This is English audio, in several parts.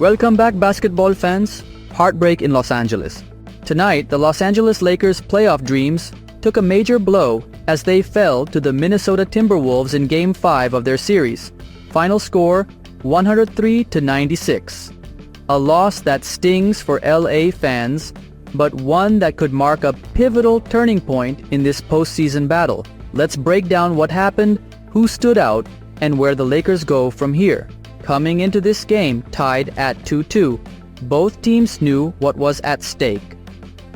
Welcome back, basketball fans. Heartbreak in Los Angeles. Tonight, the Los Angeles Lakers' playoff dreams took a major blow as they fell to the Minnesota Timberwolves in Game 5 of their series. Final score, 103-96. A loss that stings for LA fans, but one that could mark a pivotal turning point in this postseason battle. Let's break down what happened, who stood out, and where the Lakers go from here. Coming into this game tied at 2-2, both teams knew what was at stake.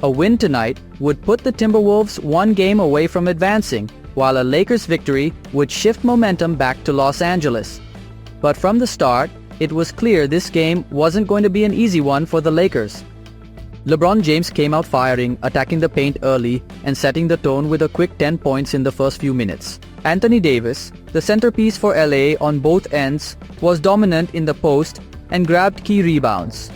A win tonight would put the Timberwolves one game away from advancing, while a Lakers victory would shift momentum back to Los Angeles. But from the start, it was clear this game wasn't going to be an easy one for the Lakers. LeBron James came out firing, attacking the paint early, and setting the tone with a quick 10 points in the first few minutes. Anthony Davis, the centerpiece for LA on both ends, was dominant in the post and grabbed key rebounds.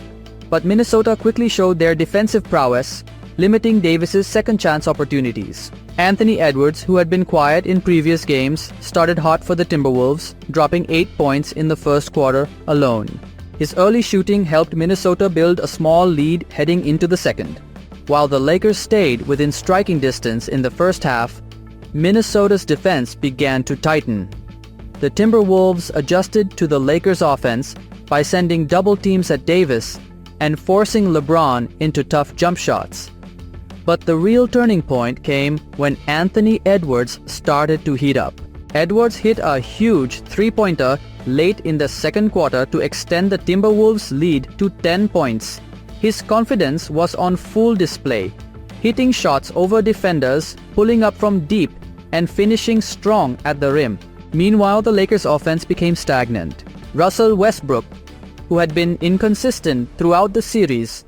But Minnesota quickly showed their defensive prowess, limiting Davis's second-chance opportunities. Anthony Edwards, who had been quiet in previous games, started hot for the Timberwolves, dropping 8 points in the first quarter alone. His early shooting helped Minnesota build a small lead heading into the second. While the Lakers stayed within striking distance in the first half, Minnesota's defense began to tighten. The Timberwolves adjusted to the Lakers' offense by sending double teams at Davis and forcing LeBron into tough jump shots. But the real turning point came when Anthony Edwards started to heat up. Edwards hit a huge three-pointer late in the second quarter to extend the Timberwolves' lead to 10 points. His confidence was on full display, hitting shots over defenders, pulling up from deep, and finishing strong at the rim. Meanwhile, the Lakers' offense became stagnant. Russell Westbrook, who had been inconsistent throughout the series,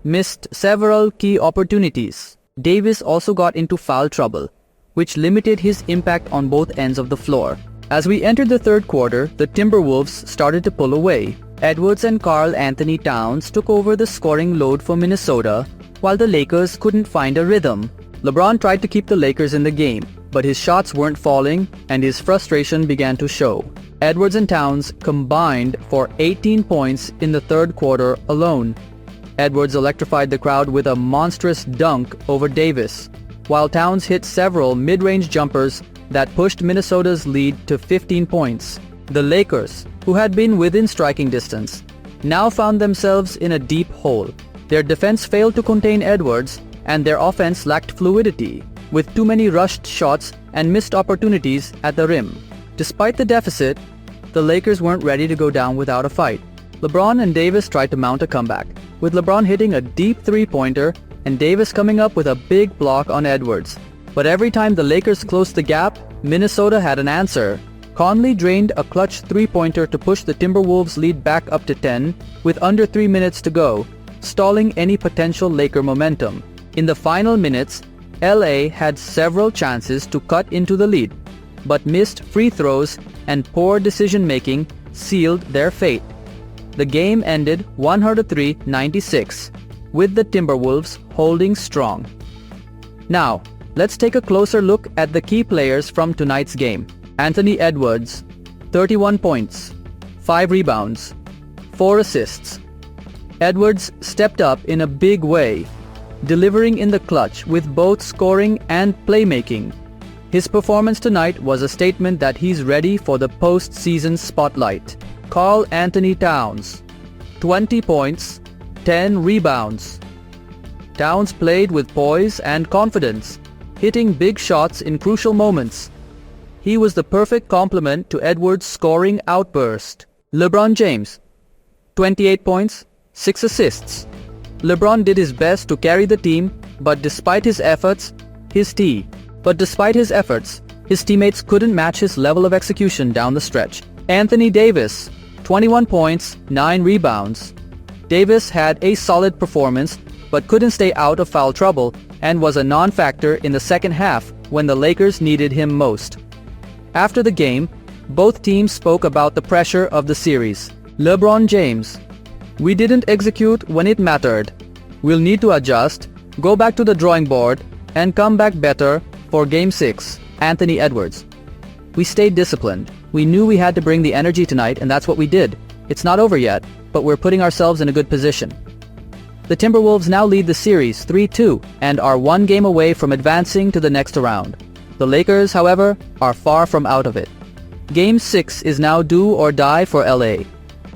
missed several key opportunities. Davis also got into foul trouble, which limited his impact on both ends of the floor. As we entered the third quarter, the Timberwolves started to pull away. Edwards and Karl Anthony Towns took over the scoring load for Minnesota, while the Lakers couldn't find a rhythm. LeBron tried to keep the Lakers in the game, but his shots weren't falling and his frustration began to show. Edwards and Towns combined for 18 points in the third quarter alone. Edwards electrified the crowd with a monstrous dunk over Davis, while Towns hit several mid-range jumpers that pushed Minnesota's lead to 15 points. The Lakers, who had been within striking distance, now found themselves in a deep hole. Their defense failed to contain Edwards, and their offense lacked fluidity, with too many rushed shots and missed opportunities at the rim. Despite the deficit, the Lakers weren't ready to go down without a fight. LeBron and Davis tried to mount a comeback, with LeBron hitting a deep three-pointer and Davis coming up with a big block on Edwards. But every time the Lakers closed the gap, Minnesota had an answer. Conley drained a clutch three-pointer to push the Timberwolves' lead back up to 10 with under 3 minutes to go, stalling any potential Laker momentum. In the final minutes, LA had several chances to cut into the lead, but missed free throws and poor decision-making sealed their fate. The game ended 103-96, with the Timberwolves holding strong. Now, let's take a closer look at the key players from tonight's game. Anthony Edwards, 31 points, 5 rebounds, 4 assists. Edwards stepped up in a big way, delivering in the clutch with both scoring and playmaking. His performance tonight was a statement that he's ready for the postseason spotlight. Karl Anthony Towns, 20 points, 10 rebounds. Towns played with poise and confidence, hitting big shots in crucial moments. He was the perfect complement to Edwards' scoring outburst. LeBron James, 28 points, 6 assists. LeBron did his best to carry the team, but despite his efforts, his teammates couldn't match his level of execution down the stretch. Anthony Davis, 21 points, 9 rebounds. Davis had a solid performance, but couldn't stay out of foul trouble and was a non-factor in the second half when the Lakers needed him most. After the game, both teams spoke about the pressure of the series. LeBron James, "We didn't execute when it mattered. We'll need to adjust, go back to the drawing board, and come back better for Game 6. Anthony Edwards, "We stayed disciplined. We knew we had to bring the energy tonight, and that's what we did. It's not over yet, but we're putting ourselves in a good position. The Timberwolves now lead the series 3-2 and are one game away from advancing to the next round. The Lakers, however, are far from out of it. Game 6 is now do or die for LA,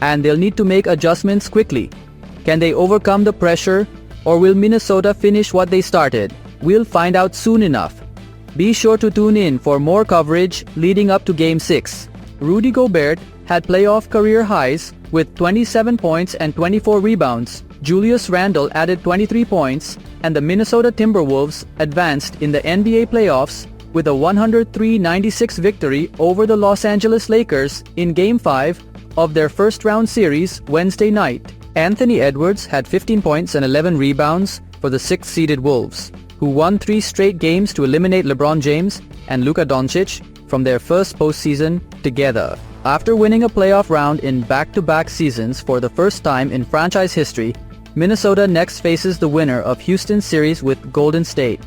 and they'll need to make adjustments quickly. Can they overcome the pressure, or will Minnesota finish what they started? We'll find out soon enough. Be sure to tune in for more coverage leading up to Game 6. Rudy Gobert had playoff career highs with 27 points and 24 rebounds. Julius Randle added 23 points, and the Minnesota Timberwolves advanced in the NBA playoffs with a 103-96 victory over the Los Angeles Lakers in Game 5 of their first-round series Wednesday night. Anthony Edwards had 15 points and 11 rebounds for the 6th-seeded Wolves, who won 3 straight games to eliminate LeBron James and Luka Doncic from their first postseason together. After winning a playoff round in back-to-back seasons for the first time in franchise history, Minnesota next faces the winner of Houston's series with Golden State.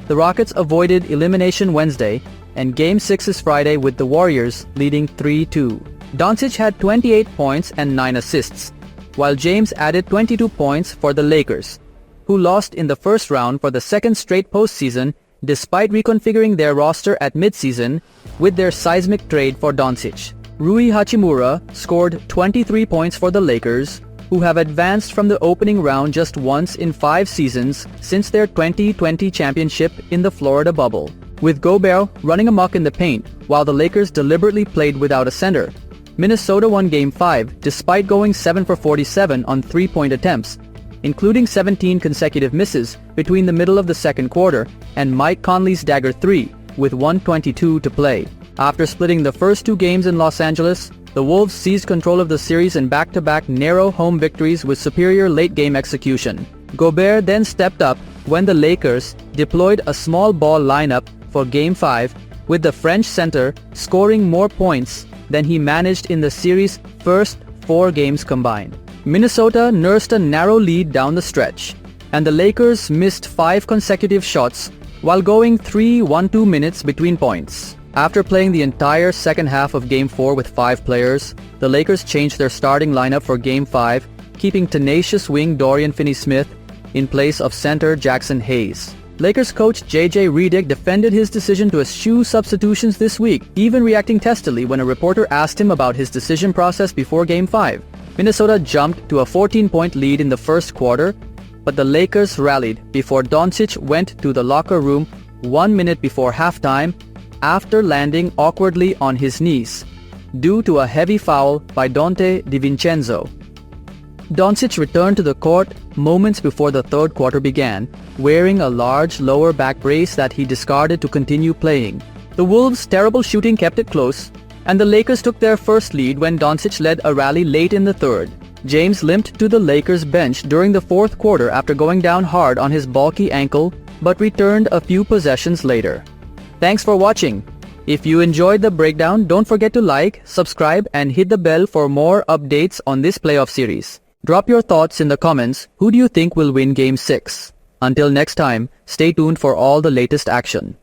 The Rockets avoided elimination Wednesday, and Game 6 is Friday with the Warriors leading 3-2. Doncic had 28 points and 9 assists, while James added 22 points for the Lakers, who lost in the first round for the second straight postseason despite reconfiguring their roster at midseason with their seismic trade for Doncic. Rui Hachimura scored 23 points for the Lakers, who have advanced from the opening round just once in 5 seasons since their 2020 championship in the Florida bubble, with Gobert running amok in the paint while the Lakers deliberately played without a center. Minnesota won Game 5 despite going 7 for 47 on 3-point attempts, including 17 consecutive misses between the middle of the second quarter and Mike Conley's dagger 3 with 1:22 to play. After splitting the first 2 games in Los Angeles, the Wolves seized control of the series in back-to-back narrow home victories with superior late-game execution. Gobert then stepped up when the Lakers deployed a small ball lineup for Game 5, with the French center scoring more points than he managed in the series' first 4 games combined. Minnesota nursed a narrow lead down the stretch, and the Lakers missed 5 consecutive shots while going 3-1-2 minutes between points. After playing the entire second half of Game 4 with 5 players, the Lakers changed their starting lineup for Game 5, keeping tenacious wing Dorian Finney-Smith in place of center Jackson Hayes. Lakers coach J.J. Redick defended his decision to eschew substitutions this week, even reacting testily when a reporter asked him about his decision process before Game 5. Minnesota jumped to a 14-point lead in the first quarter, but the Lakers rallied before Doncic went to the locker room 1 minute before halftime after landing awkwardly on his knees due to a heavy foul by Donte DiVincenzo. Doncic returned to the court moments before the third quarter began, wearing a large lower back brace that he discarded to continue playing. The Wolves' terrible shooting kept it close, and the Lakers took their first lead when Doncic led a rally late in the third. James limped to the Lakers bench during the fourth quarter after going down hard on his bulky ankle, but returned a few possessions later. Thanks for watching. If you enjoyed the breakdown, don't forget to like, subscribe, and hit the bell for more updates on this playoff series. Drop your thoughts in the comments. Who do you think will win Game 6? Until next time, stay tuned for all the latest action.